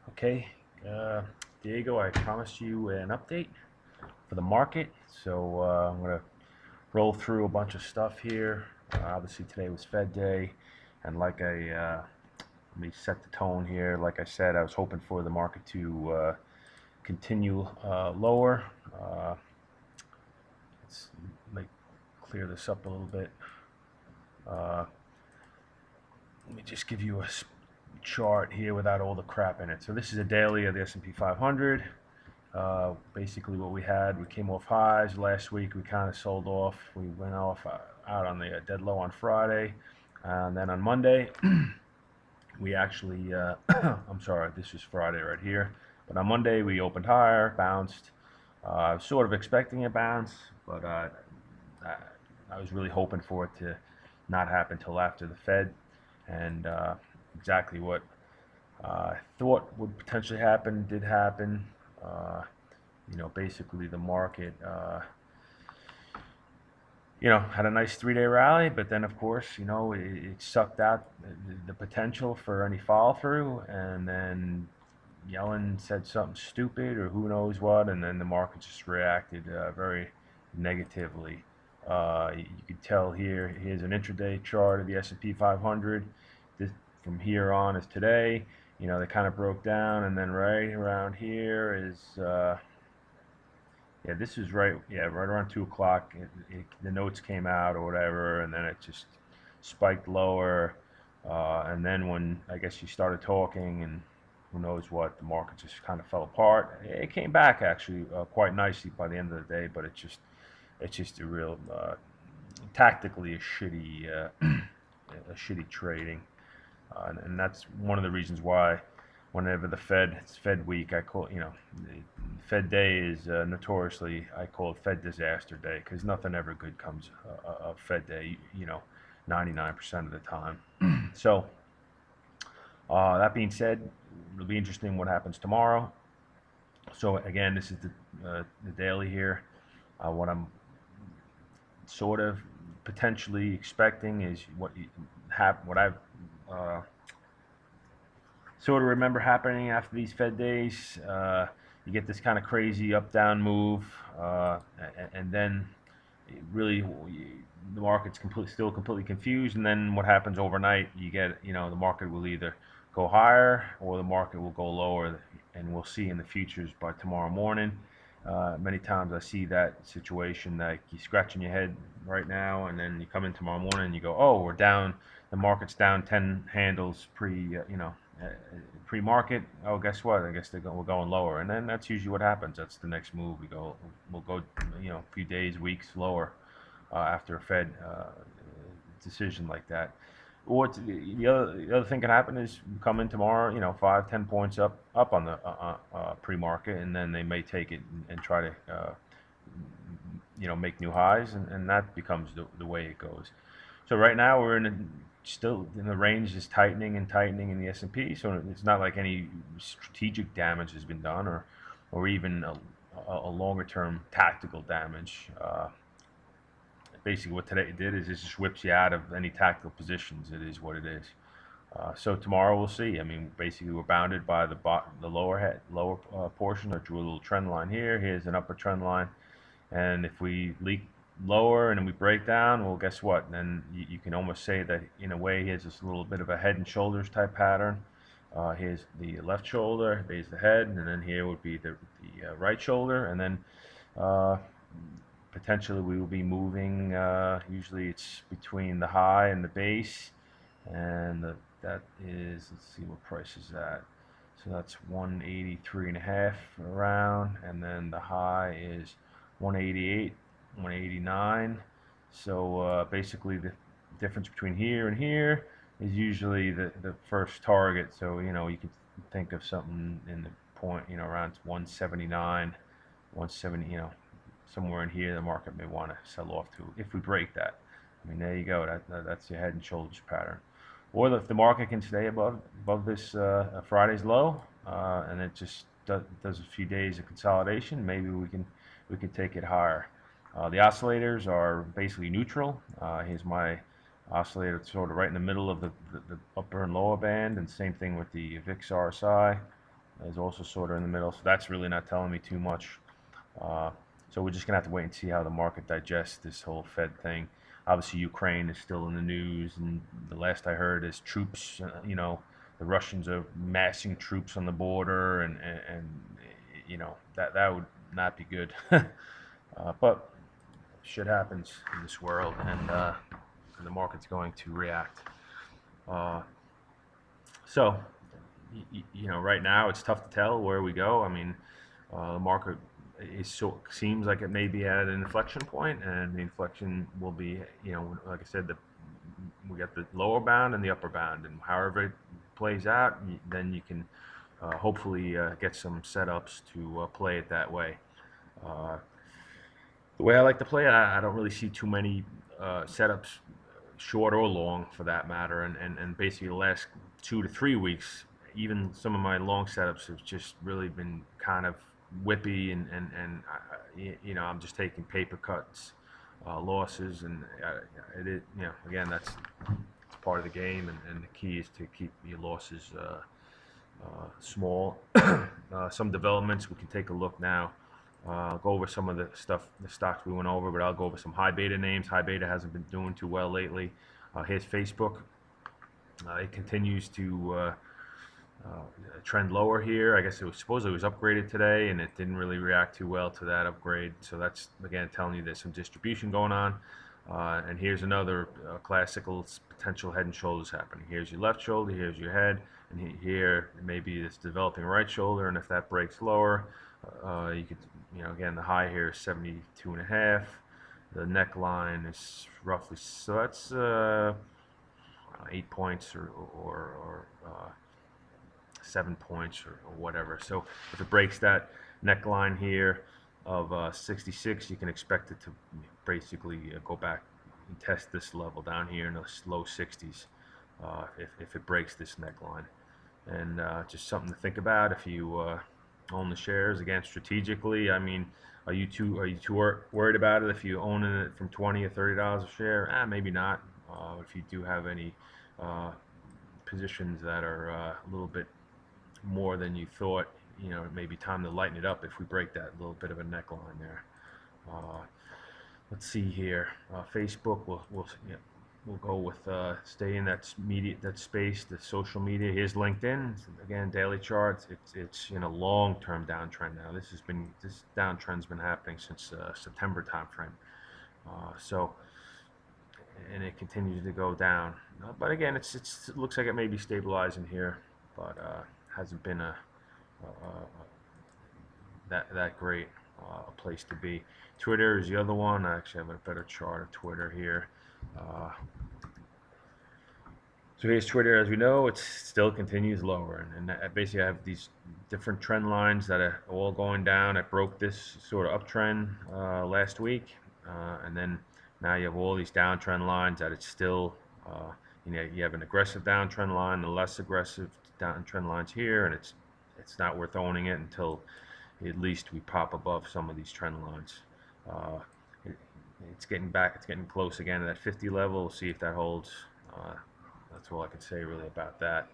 Okay, uh, Diego, I promised you an update for the market, so I'm going to roll through a bunch of stuff here. Obviously, today was Fed Day, and let me set the tone here. Like I said, I was hoping for the market to continue lower. Let's like clear this up a little bit. Uh, Let me just give you a chart here without all the crap in it. So this is a daily of the S&P 500. Basically what we had, we came off highs last week. We kind of sold off. We went off out on the dead low on Friday, and then on Monday we actually I'm sorry, this is Friday right here, but on Monday we opened higher, bounced. I was sort of expecting a bounce, but I, I was really hoping for it to not happen till after the Fed, and exactly what I thought would potentially happen did happen. Uh, Basically the market, had a nice 3-day rally, but then of course, it sucked out the potential for any follow through, and then Yellen said something stupid or who knows what, and then the market just reacted very negatively. You could tell here. Here's an intraday chart of the S&P 500. This, from here on is today. They kind of broke down, and then right around here is yeah, this is right. Yeah, right around 2 o'clock. The notes came out or whatever, and then it just spiked lower. And then when I guess you started talking, and who knows what, the market just kind of fell apart. It came back actually quite nicely by the end of the day, but it's just a real tactically a shitty trading, and that's one of the reasons why whenever it's Fed week, I call Fed day is notoriously, I call it Fed disaster day, because nothing ever good comes of Fed day, 99% of the time. So that being said, it'll be interesting what happens tomorrow. So again, this is the daily here. What I'm sort of potentially expecting is what I've uh, sort of remember happening after these Fed days. You get this kind of crazy up-down move, and then really the market's still completely confused. And then what happens overnight? You get, the market will either go higher or the market will go lower, and we'll see in the futures by tomorrow morning. Many times I see that situation, like you're scratching your head right now, and then you come in tomorrow morning and you go, "Oh, we're down. The market's down 10 handles pre-market. Oh, guess what? I guess we're going lower." And then that's usually what happens. That's the next move. We'll go, a few days, weeks lower after a Fed decision like that. Or the other thing can happen is you come in tomorrow, 5, 10 points up on the pre-market, and then they may take it and try to make new highs, and that becomes the way it goes. So right now we're still in the range is tightening and tightening in the S&P. So it's not like any strategic damage has been done, or even a longer term tactical damage. Basically, what today did is it just whips you out of any tactical positions. It is what it is. So tomorrow we'll see. I mean, basically we're bounded by the lower portion. I drew a little trend line here. Here's an upper trend line, and if we leak lower and then we break down, well, guess what? Then you can almost say that in a way here's this little bit of a head and shoulders type pattern. Here's the left shoulder, there's the head, and then here would be the right shoulder, and then uh, potentially we will be moving. Usually it's between the high and the base, and that is, let's see what price is that. So that's 183.5 around, and then the high is 188, 189. So basically the difference between here and here is usually the first target. So you can think of something in the point, around 179, 170, somewhere in here the market may want to sell off to if we break that. I mean, there you go. That's your head and shoulders pattern. Or if the market can stay above this Friday's low, and it just does a few days of consolidation, maybe we can take it higher. The oscillators are basically neutral. Here's my oscillator, sort of right in the middle of the upper and lower band, and same thing with the VIX RSI. is also sort of in the middle. So that's really not telling me too much. Uh, so we're just gonna have to wait and see how the market digests this whole Fed thing. Obviously, Ukraine is still in the news, and the last I heard is troops. The Russians are massing troops on the border, and that would not be good. But shit happens in this world, and the market's going to react. Uh, so, right now it's tough to tell where we go. I mean, the market seems like it may be at an inflection point, and the inflection will be, like I said, we got the lower bound and the upper bound, and however it plays out, then you can hopefully get some setups to play it that way. Uh, the way I like to play it, I don't really see too many setups, short or long for that matter, and basically the last 2 to 3 weeks, even some of my long setups have just really been kind of whippy, I'm just taking paper cuts, losses, and again, that's it's part of the game, and the key is to keep your losses small. Some developments we can take a look now. I'll go over some of the stocks we went over, but I'll go over some high beta names. High beta hasn't been doing too well lately. Here's Facebook. It continues to trend lower here. I guess supposedly it was upgraded today, and it didn't really react too well to that upgrade. So that's, again, telling you there's some distribution going on. And here's another classical potential head and shoulders happening. Here's your left shoulder, here's your head, and here maybe it's developing right shoulder, and if that breaks lower, you could, again, the high here is 72.5. The neckline is roughly, so that's 8 points or 7 points or whatever. So if it breaks that neckline here of 66, you can expect it to basically go back and test this level down here in the low 60s if it breaks this neckline. And just something to think about if you own the shares. Again, strategically, I mean, are you too worried about it if you own it from $20 or $30 a share? Maybe not. If you do have any positions that are a little bit more than you thought, it may be time to lighten it up if we break that little bit of a neckline there. Let's see here. Facebook, we'll go with stay in that space, the social media. Here's LinkedIn. Again, daily charts. It's in a long-term downtrend now. This downtrend's been happening since September timeframe. And it continues to go down. But again, it looks like it may be stabilizing here, but hasn't been that great a place to be. Twitter is the other one. I actually have a better chart of Twitter here. So here's Twitter. As we know, it still continues lower, and basically I have these different trend lines that are all going down. It broke this sort of uptrend last week, and then now you have all these downtrend lines that it's still, you have an aggressive downtrend line, the less aggressive downtrend lines here, and it's not worth owning it until at least we pop above some of these trend lines. It's getting close again to that 50 level. We'll see if that holds. That's all I can say really about that.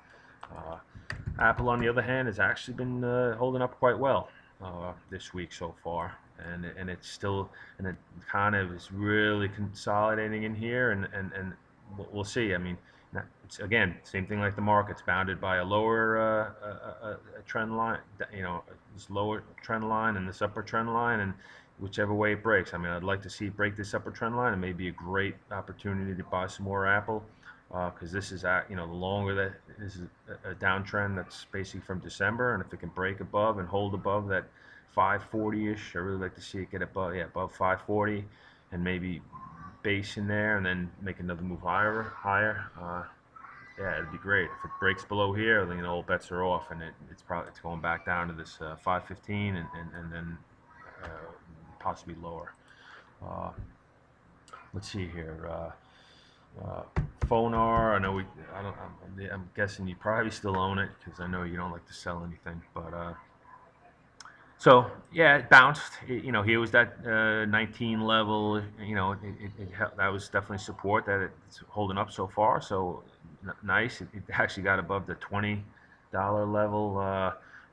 Apple, on the other hand, has actually been holding up quite well this week so far, and it's still, and it kind of is really consolidating in here, and we'll see. I mean, it's, again, same thing like the market's bounded by a lower trend line, this lower trend line and this upper trend line, and whichever way it breaks. I mean, I'd like to see it break this upper trend line. It may be a great opportunity to buy some more Apple, because this is the longer that this is a downtrend that's basically from December, and if it can break above and hold above that 540-ish, I really like to see it get above 540, and maybe base in there, and then make another move higher. Yeah, it'd be great. If it breaks below here, then all bets are off, and it's going back down to this 515, and then possibly lower. Let's see here. Phonar, I'm guessing you probably still own it, because I know you don't like to sell anything, but so yeah, it bounced. Here was that 19 level. That was definitely support that it's holding up so far. So nice. It actually got above the $20 level